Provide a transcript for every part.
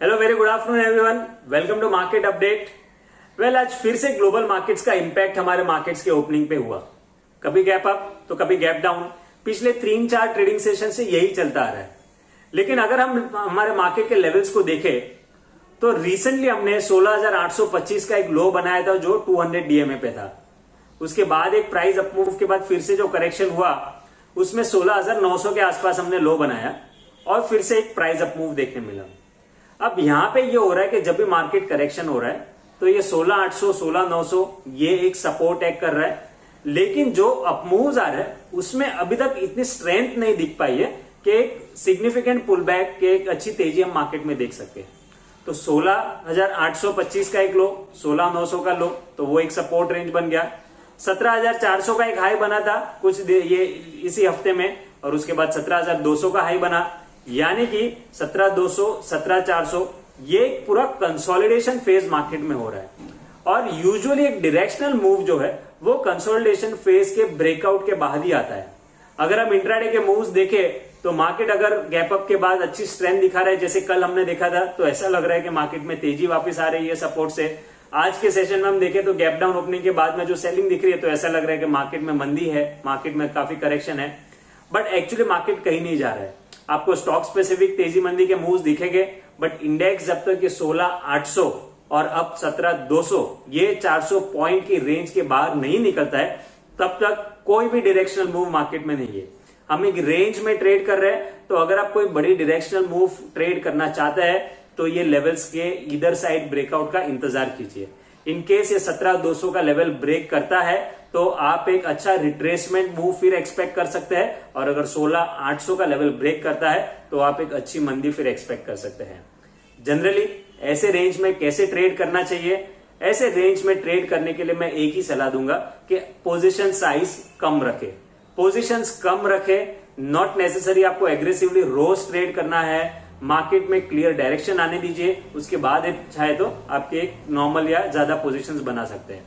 Hello very good afternoon everyone, welcome to market update. Well, आज फिर से global markets का इंपैक्ट हमारे मार्केट्स के ओपनिंग पे हुआ। कभी गैप अप तो कभी गैप डाउन। पिछले 3-4 ट्रेडिंग सेशन से यही चलता आ रहा है। लेकिन अगर हम हमारे मार्केट के लेवल्स को देखें तो रिसेंटली हमने 16,825 का एक लो बनाया था जो 200 डीएमए पे था। उसके बाद एक प्राइस अपमूव के बाद फिर से जो करेक्शन हुआ उसमें 16,900 के आसपास हमने लो बनाया और फिर से एक प्राइस अपमूव देखने मिला। अब यहां पे ये हो रहा है कि जब भी मार्केट करेक्शन हो रहा है तो ये 16,800 16,900 ये एक सपोर्ट एक्ट कर रहा है। लेकिन जो अपमूव्स आ रहा है उसमें अभी तक इतनी स्ट्रेंथ नहीं दिख पाई है कि एक सिग्निफिकेंट पुल बैक के एक अच्छी तेजी हम मार्केट में देख सकते हैं। तो 16,825 का एक लो, 16,900 का लो, तो वो एक सपोर्ट रेंज बन गया। 17,400 का एक हाई बना था ये इसी हफ्ते में, और उसके बाद 17,200 का हाई बना, यानी कि 17,200 17,400 ये एक पूरा कंसोलिडेशन फेज मार्केट में हो रहा है। और यूजुअली एक डायरेक्शनल मूव जो है वो कंसोलिडेशन फेज के ब्रेकआउट के बाद ही आता है। अगर हम इंट्राडे के मूव्स देखें तो मार्केट अगर गैप अप के बाद अच्छी स्ट्रेंथ दिखा रहा है, जैसे कल हमने देखा था, तो ऐसा लग रहा है कि मार्केट में तेजी वापस आ रही है सपोर्ट से। आज के सेशन में हम देखें तो गैप डाउन ओपनिंग के बाद में जो सेलिंग दिख रही है तो ऐसा लग रहा है कि मार्केट में मंदी है, मार्केट में काफी करेक्शन है। बट एक्चुअली मार्केट कहीं नहीं जा रहा है। आपको स्टॉक स्पेसिफिक तेजी मंदी के मूव्स दिखेंगे, बट इंडेक्स जब तक ये 16,800 और अब 17,200 ये 400 पॉइंट की रेंज के बाहर नहीं निकलता है तब तक कोई भी डायरेक्शनल मूव मार्केट में नहीं है। हम एक रेंज में ट्रेड कर रहे हैं, तो अगर आप कोई बड़ी डायरेक्शनल मूव ट्रेड करना चाहता है तो ये लेवल्स के इधर साइड ब्रेकआउट का इंतजार कीजिए। इन केस ये 17,200 का लेवल ब्रेक करता है तो आप एक अच्छा रिट्रेसमेंट मूव फिर एक्सपेक्ट कर सकते हैं, और अगर 16,800 का लेवल ब्रेक करता है तो आप एक अच्छी मंदी फिर एक्सपेक्ट कर सकते हैं। जनरली ऐसे रेंज में कैसे ट्रेड करना चाहिए? ऐसे रेंज में ट्रेड करने के लिए मैं एक ही सलाह दूंगा कि पोजीशन साइज कम रखे। पोजीशंस कम रखे, नॉट नेसेसरी आपको एग्रेसिवली रोज ट्रेड करना है। मार्केट में क्लियर डायरेक्शन आने दीजिए, उसके बाद चाहे तो आपके एक नॉर्मल या ज्यादा पोजीशंस बना सकते हैं।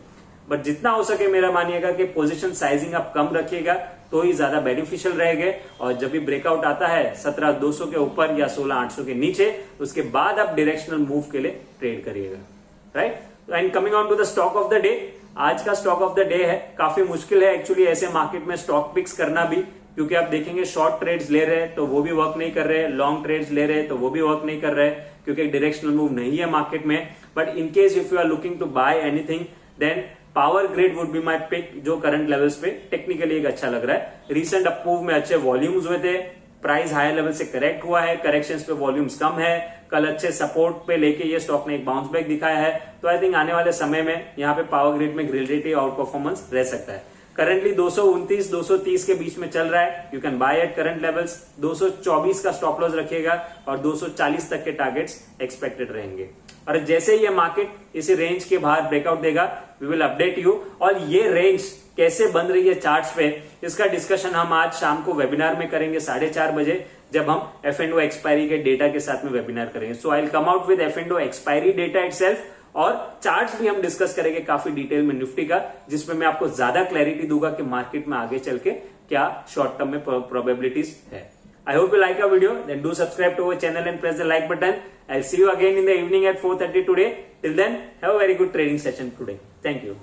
बट जितना हो सके मेरा मानिएगा कि पोजीशन साइजिंग आप कम रखिएगा तो ही ज्यादा बेनिफिशियल रहेंगे। और जब भी ब्रेकआउट आता है 17,200 के ऊपर या 16,800 के नीचे, उसके बाद आप डायरेक्शनल मूव के लिए ट्रेड करिएगा, right. And coming on to the stock of the day, आज का स्टॉक ऑफ द डे है। काफी मुश्किल है एक्चुअली ऐसे मार्केट में स्टॉक पिक्स करना भी, क्योंकि आप देखेंगे शॉर्ट ट्रेड्स ले रहे हैं तो वो भी वर्क नहीं कर रहे, लॉन्ग ट्रेड्स ले रहे हैं तो वो भी वर्क नहीं कर रहे, क्योंकि डायरेक्शनल मूव नहीं है मार्केट में। But in case if you are looking to buy anything then power grid would be my pick, जो करंट लेवल्स पे टेक्निकली एक अच्छा लग रहा है। रिसेंट अपमूव में अच्छे वॉल्यूम्स हुए थे, प्राइस हायर लेवल से करेक्ट हुआ है, करेक्शंस पे वॉल्यूम्स कम है। कल अच्छे सपोर्ट पे लेके ये स्टॉक ने एक बाउंस बैक दिखाया है, तो आई थिंक आने वाले समय में यहाँ पे पावर ग्रिड में रिलेटिव आउट परफॉर्मेंस रह सकता है। करंटली 229 230 के बीच में चल रहा है, you can by at current levels. 224 का स्टॉप लॉस रखिएगा और 240 तक के टारगेट्स एक्सपेक्टेड रहेंगे। और जैसे ही ये मार्केट इसी रेंज के बाहर ब्रेकआउट देगा वी विल अपडेट यू। और ये रेंज कैसे बन रही है चार्ट्स पे, इसका डिस्कशन हम आज शाम को वेबिनार में करेंगे 4:30 बजे, जब हम F&O एक्सपायरी के डेटा के साथ में वेबिनार करेंगे। So I will come out with F&O expiry data itself, और चार्ट्स भी हम डिस्कस करेंगे काफी डिटेल में निफ्टी का, जिसमें मैं आपको ज्यादा क्लैरिटी दूंगा कि मार्केट में आगे चल के क्या शॉर्ट टर्म में प्रोबेबिलिटीज है। I hope you like our video. Then do subscribe to our channel and press the like button. I'll see you again in the evening at 4:30 today. Till then, have a very good trading session today. Thank you.